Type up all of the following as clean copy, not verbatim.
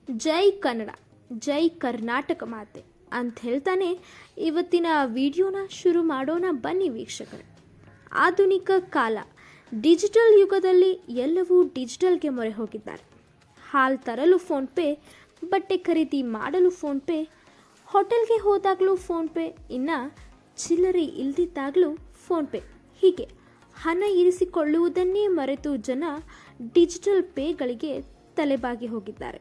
ಜೈ ಕನ್ನಡ, ಜೈ ಕರ್ನಾಟಕ ಮಾತೆ ಅಂತ ಹೇಳ್ತಾನೆ ಇವತ್ತಿನ ವಿಡಿಯೋನ ಶುರು ಮಾಡೋಣ ಬನ್ನಿ ವೀಕ್ಷಕರೇ. ಆಧುನಿಕ ಕಾಲ, ಡಿಜಿಟಲ್ ಯುಗದಲ್ಲಿ ಎಲ್ಲವೂ ಡಿಜಿಟಲ್ಗೆ ಮೊರೆ ಹೋಗಿದ್ದಾರೆ. ಹಾಲು ತರಲು ಫೋನ್ಪೇ, ಬಟ್ಟೆ ಖರೀದಿ ಮಾಡಲು ಫೋನ್ಪೇ, ಹೋಟೆಲ್ಗೆ ಹೋದಾಗಲೂ ಫೋನ್ಪೇ, ಇನ್ನು ಚಿಲ್ಲರೆ ಇಲ್ದಿದ್ದಾಗಲೂ ಫೋನ್ಪೇ. ಹೀಗೆ ಹಣ ಇರಿಸಿಕೊಳ್ಳುವುದನ್ನೇ ಮರೆತು ಜನ ಡಿಜಿಟಲ್ ಪೇಗಳಿಗೆ ತಲೆಬಾಗಿ ಹೋಗಿದ್ದಾರೆ.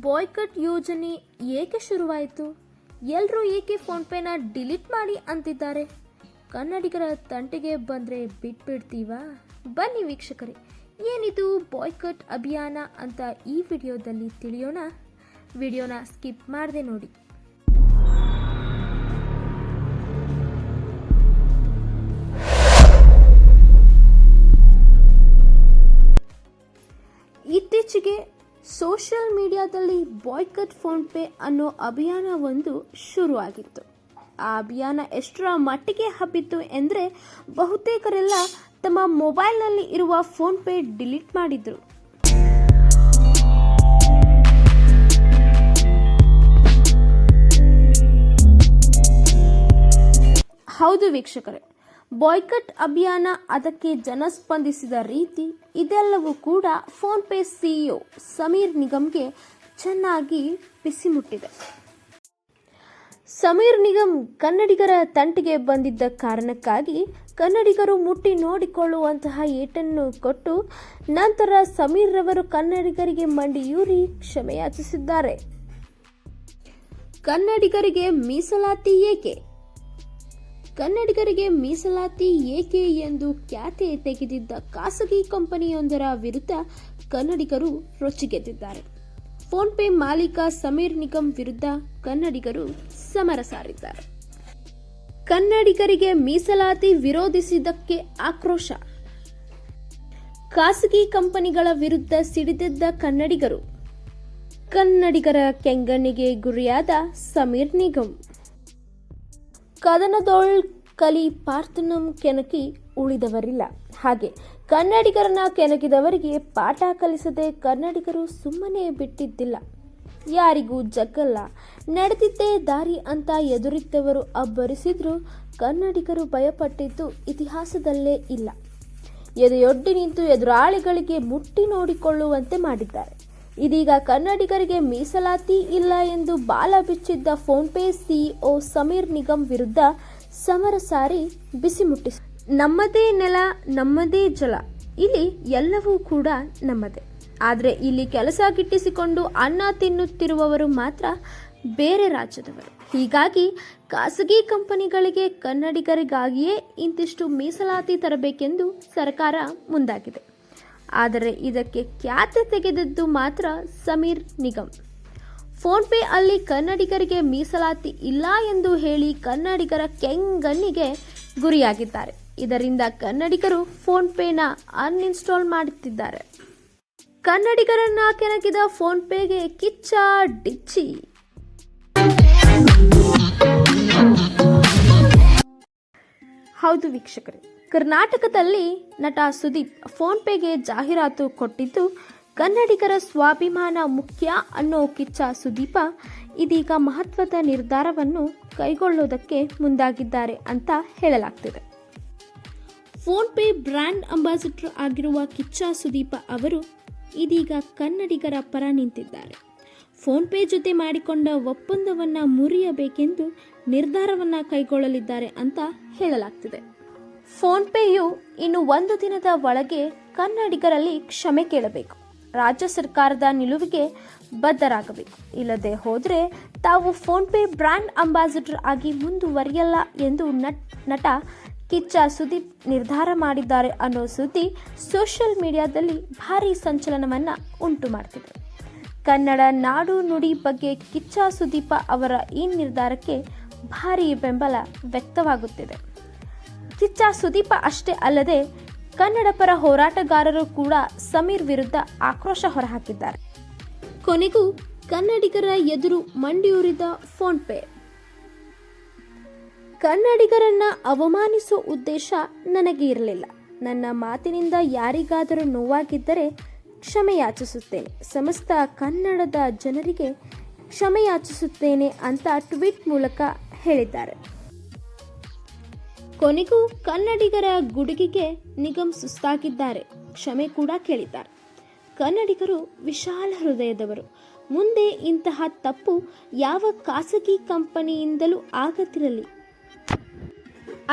ಬಾಯ್ಕಟ್ ಯೋಜನೆ ಏಕೆ ಶುರುವಾಯಿತು? ಎಲ್ಲರೂ ಏಕೆ ಫೋನ್ಪೇನ ಡಿಲೀಟ್ ಮಾಡಿ ಅಂತಿದ್ದಾರೆ? ಕನ್ನಡಿಗರ ತಂಟೆಗೆ ಬಂದರೆ ಬಿಟ್ಬಿಡ್ತೀವಾ? ಬನ್ನಿ ವೀಕ್ಷಕರೇ, ಏನಿದು ಬಾಯ್ಕಟ್ ಅಭಿಯಾನ ಅಂತ ಈ ವಿಡಿಯೋದಲ್ಲಿ ತಿಳಿಯೋಣ. ವಿಡಿಯೋನ ಸ್ಕಿಪ್ ಮಾಡದೆ ನೋಡಿ. ಇತ್ತೀಚೆಗೆ ಸೋಷಿಯಲ್ ಮೀಡಿಯಾದಲ್ಲಿ ಬಾಯ್ಕಟ್ ಫೋನ್ಪೇ ಅನ್ನೋ ಅಭಿಯಾನ ಒಂದು ಶುರುವಾಗಿತ್ತು. ಆ ಅಭಿಯಾನ ಎಷ್ಟರ ಮಟ್ಟಿಗೆ ಹಬ್ಬಿತ್ತು ಎಂದರೆ ಬಹುತೇಕರೆಲ್ಲ ತಮ್ಮ ಮೊಬೈಲ್ನಲ್ಲಿ ಇರುವ ಫೋನ್ಪೇ ಡಿಲೀಟ್ ಮಾಡಿದ್ರು. ಹೌದು ವೀಕ್ಷಕರೇ, ಬಾಯ್ಕಟ್ ಅಭಿಯಾನ, ಅದಕ್ಕೆ ಜನ ಸ್ಪಂದಿಸಿದ ರೀತಿ, ಇದೆಲ್ಲವೂ ಕೂಡ ಫೋನ್ಪೇ ಸಿಇಒ ಸಮೀರ್ ನಿಗಮ್ಗೆ ಚೆನ್ನಾಗಿ ಬಿಸಿ ಮುಟ್ಟಿದೆ. ಸಮೀರ್ ನಿಗಮ್ ಕನ್ನಡಿಗರ ತಂಟೆಗೆ ಬಂದಿದ್ದ ಕಾರಣಕ್ಕಾಗಿ ಕನ್ನಡಿಗರು ಮುಟ್ಟಿ ನೋಡಿಕೊಳ್ಳುವಂತಹ ಏಟನ್ನು ಕೊಟ್ಟು ನಂತರ ಸಮೀರ್ ರವರು ಕನ್ನಡಿಗರಿಗೆ ಮಂಡಿಯೂರಿ ಕ್ಷಮೆಯಾಚಿಸಿದ್ದಾರೆ. ಕನ್ನಡಿಗರಿಗೆ ಮೀಸಲಾತಿ ಏಕೆ? ಕನ್ನಡಿಗರಿಗೆ ಮೀಸಲಾತಿ ಏಕೆ ಎಂದು ಖ್ಯಾತೆ ತೆಗೆದಿದ್ದ ಖಾಸಗಿ ಕಂಪನಿಯೊಂದರ ವಿರುದ್ಧ ಕನ್ನಡಿಗರು ರೊಚ್ಚಿಗೆದ್ದಿದ್ದಾರೆ. ಫೋನ್ಪೇ ಮಾಲೀಕ ಸಮೀರ್ ನಿಗಮ್ ವಿರುದ್ಧ ಕನ್ನಡಿಗರು ಸಮರ ಸಾರಿದ್ದಾರೆ. ಕನ್ನಡಿಗರಿಗೆ ಮೀಸಲಾತಿ ವಿರೋಧಿಸಿದ್ದಕ್ಕೆ ಆಕ್ರೋಶ. ಖಾಸಗಿ ಕಂಪನಿಗಳ ವಿರುದ್ಧ ಸಿಡಿದೆದ್ದ ಕನ್ನಡಿಗರು. ಕನ್ನಡಿಗರ ಕೆಂಗಣ್ಣಿಗೆ ಗುರಿಯಾದ ಸಮೀರ್ ನಿಗಮ್. ಕದನದೊಳ್ ಕಲಿ ಪಾರ್ಥನಂ ಕೆಣಕಿ ಉಳಿದವರಿಲ್ಲ. ಹಾಗೆ ಕನ್ನಡಿಗರನ್ನ ಕೆಣಕಿದವರಿಗೆ ಪಾಠ ಕಲಿಸದೆ ಕನ್ನಡಿಗರು ಸುಮ್ಮನೆ ಬಿಟ್ಟಿದ್ದಿಲ್ಲ. ಯಾರಿಗೂ ಜಗ್ಗಲ್ಲ, ನಡೆದಿದ್ದೇ ದಾರಿ ಅಂತ ಎದುರಿದ್ದವರು ಅಬ್ಬರಿಸಿದ್ರು ಕನ್ನಡಿಗರು ಭಯಪಟ್ಟಿದ್ದು ಇತಿಹಾಸದಲ್ಲೇ ಇಲ್ಲ. ಎದೆಯೊಡ್ಡಿ ನಿಂತು ಎದುರಾಳಿಗಳಿಗೆ ಮುಟ್ಟಿ ನೋಡಿಕೊಳ್ಳುವಂತೆ ಮಾಡಿದ್ದಾರೆ. ಇದೀಗ ಕನ್ನಡಿಗರಿಗೆ ಮೀಸಲಾತಿ ಇಲ್ಲ ಎಂದು ಬಾಲ ಬಿಚ್ಚಿದ್ದ ಫೋನ್ಪೇ ಸಿಇಒ ಸಮೀರ್ ನಿಗಮ್ ವಿರುದ್ಧ ಸಮರ ಸಾರಿ ಬಿಸಿ ಮುಟ್ಟಿಸಿ, ನಮ್ಮದೇ ನೆಲ, ನಮ್ಮದೇ ಜಲ, ಇಲ್ಲಿ ಎಲ್ಲವೂ ಕೂಡ ನಮ್ಮದೇ. ಆದರೆ ಇಲ್ಲಿ ಕೆಲಸ ಗಿಟ್ಟಿಸಿಕೊಂಡು ಅನ್ನ ತಿನ್ನುತ್ತಿರುವವರು ಮಾತ್ರ ಬೇರೆ ರಾಜ್ಯದವರು. ಹೀಗಾಗಿ ಖಾಸಗಿ ಕಂಪನಿಗಳಿಗೆ ಕನ್ನಡಿಗರಿಗಾಗಿಯೇ ಇಂತಿಷ್ಟು ಮೀಸಲಾತಿ ತರಬೇಕೆಂದು ಸರ್ಕಾರ ಮುಂದಾಗಿದೆ. ಆದರೆ ಇದಕ್ಕೆ ಖ್ಯಾತೆ ತೆಗೆದದ್ದು ಮಾತ್ರ ಸಮೀರ್ ನಿಗಮ್. ಫೋನ್ಪೇ ಅಲ್ಲಿ ಕನ್ನಡಿಗರಿಗೆ ಮೀಸಲಾತಿ ಇಲ್ಲ ಎಂದು ಹೇಳಿ ಕನ್ನಡಿಗರ ಕೆಂಗಣ್ಣಿಗೆ ಗುರಿಯಾಗಿದ್ದಾರೆ. ಇದರಿಂದ ಕನ್ನಡಿಗರು ಫೋನ್ಪೇನ ಅನ್ಇನ್ಸ್ಟಾಲ್ ಮಾಡುತ್ತಿದ್ದಾರೆ. ಕನ್ನಡಿಗರನ್ನ ಕೆಣಕಿದ ಫೋನ್ಪೇಗೆ ಕಿಚ್ಚ ಡಿಚ್ಚಿ. ಹೌದು ವೀಕ್ಷಕರೇ, ಕರ್ನಾಟಕದಲ್ಲಿ ನಟ ಸುದೀಪ್ ಫೋನ್ಪೇಗೆ ಜಾಹೀರಾತು ಕೊಟ್ಟಿದ್ದು ಕನ್ನಡಿಗರ ಸ್ವಾಭಿಮಾನ ಮುಖ್ಯ ಅನ್ನೋ ಕಿಚ್ಚ ಸುದೀಪ ಇದೀಗ ಮಹತ್ವದ ನಿರ್ಧಾರವನ್ನು ಕೈಗೊಳ್ಳೋದಕ್ಕೆ ಮುಂದಾಗಿದ್ದಾರೆ ಅಂತ ಹೇಳಲಾಗ್ತಿದೆ. ಫೋನ್ಪೇ ಬ್ರ್ಯಾಂಡ್ ಅಂಬಾಸಿಡರ್ ಆಗಿರುವ ಕಿಚ್ಚ ಸುದೀಪ ಅವರು ಇದೀಗ ಕನ್ನಡಿಗರ ಪರ ನಿಂತಿದ್ದಾರೆ. ಫೋನ್ಪೇ ಜೊತೆ ಮಾಡಿಕೊಂಡ ಒಪ್ಪಂದವನ್ನು ಮುರಿಯಬೇಕೆಂದು ನಿರ್ಧಾರವನ್ನು ಕೈಗೊಳ್ಳಲಿದ್ದಾರೆ ಅಂತ ಹೇಳಲಾಗ್ತಿದೆ. ಫೋನ್ಪೇಯು ಇನ್ನು 1 ದಿನದ ಒಳಗೆ ಕನ್ನಡಿಗರಲ್ಲಿ ಕ್ಷಮೆ ಕೇಳಬೇಕು. ರಾಜ್ಯ ಸರ್ಕಾರದ ನಿಲುವಿಗೆ ಬದ್ಧರಾಗಬೇಕು. ಇಲ್ಲದೆ ಹೋದರೆ ತಾವು ಫೋನ್ಪೇ ಬ್ರ್ಯಾಂಡ್ ಅಂಬಾಸಿಡರ್ ಆಗಿ ಮುಂದುವರಿಯಲ್ಲ ಎಂದು ನಟ ಕಿಚ್ಚ ಸುದೀಪ್ ನಿರ್ಧಾರ ಮಾಡಿದ್ದಾರೆ ಅನ್ನೋ ಸುದ್ದಿ ಸೋಷಿಯಲ್ ಮೀಡಿಯಾದಲ್ಲಿ ಭಾರೀ ಸಂಚಲನವನ್ನು ಉಂಟು ಮಾಡ್ತಿದೆ. ಕನ್ನಡ ನಾಡು ನುಡಿ ಬಗ್ಗೆ ಕಿಚ್ಚ ಸುದೀಪ ಅವರ ಈ ನಿರ್ಧಾರಕ್ಕೆ ಭಾರೀ ಬೆಂಬಲ ವ್ಯಕ್ತವಾಗುತ್ತಿದೆ. ಕಿಚ್ಚ ಸುದೀಪ ಅಷ್ಟೇ ಅಲ್ಲದೆ ಕನ್ನಡ ಪರ ಹೋರಾಟಗಾರರು ಕೂಡ ಸಮೀರ್ ವಿರುದ್ಧ ಆಕ್ರೋಶ ಹೊರಹಾಕಿದ್ದಾರೆ. ಕೊನೆಗೂ ಕನ್ನಡಿಗರ ಎದುರು ಮಂಡಿಯೂರಿದ ಫೋನ್ಪೇ. ಕನ್ನಡಿಗರನ್ನ ಅವಮಾನಿಸೋ ಉದ್ದೇಶ ನನಗೆ ಇರಲಿಲ್ಲ. ನನ್ನ ಮಾತಿನಿಂದ ಯಾರಿಗಾದರೂ ನೋವಾಗಿದ್ದರೆ ಕ್ಷಮೆ ಯಾಚಿಸುತ್ತೇನೆ. ಸಮಸ್ತ ಕನ್ನಡದ ಜನರಿಗೆ ಕ್ಷಮೆ ಯಾಚಿಸುತ್ತೇನೆ ಅಂತ ಟ್ವೀಟ್ ಮೂಲಕ ಹೇಳಿದ್ದಾರೆ. ಕೊನೆಗೂ ಕನ್ನಡಿಗರ ಗುಡುಗಿಗೆ ನಿಗಮ್ ಸುಸ್ತಾಗಿದ್ದಾರೆ. ಕ್ಷಮೆ ಕೂಡ ಕೇಳಿದ್ದಾರೆ. ಕನ್ನಡಿಗರು ವಿಶಾಲ ಹೃದಯದವರು. ಮುಂದೆ ಇಂತಹ ತಪ್ಪು ಯಾವ ಖಾಸಗಿ ಕಂಪನಿಯಿಂದಲೂ ಆಗದಿರಲಿ,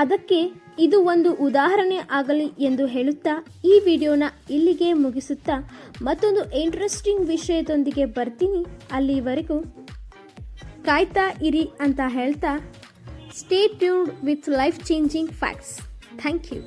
ಅದಕ್ಕೆ ಇದು ಒಂದು ಉದಾಹರಣೆ ಆಗಲಿ ಎಂದು ಹೇಳುತ್ತಾ ಈ ವಿಡಿಯೋನ ಇಲ್ಲಿಗೆ ಮುಗಿಸುತ್ತಾ ಮತ್ತೊಂದು ಇಂಟ್ರೆಸ್ಟಿಂಗ್ ವಿಷಯದೊಂದಿಗೆ ಬರ್ತೀನಿ. ಅಲ್ಲಿವರೆಗೂ ಕಾಯ್ತಾ ಇರಿ ಅಂತ ಹೇಳ್ತಾ stay tuned with life changing facts. Thank you.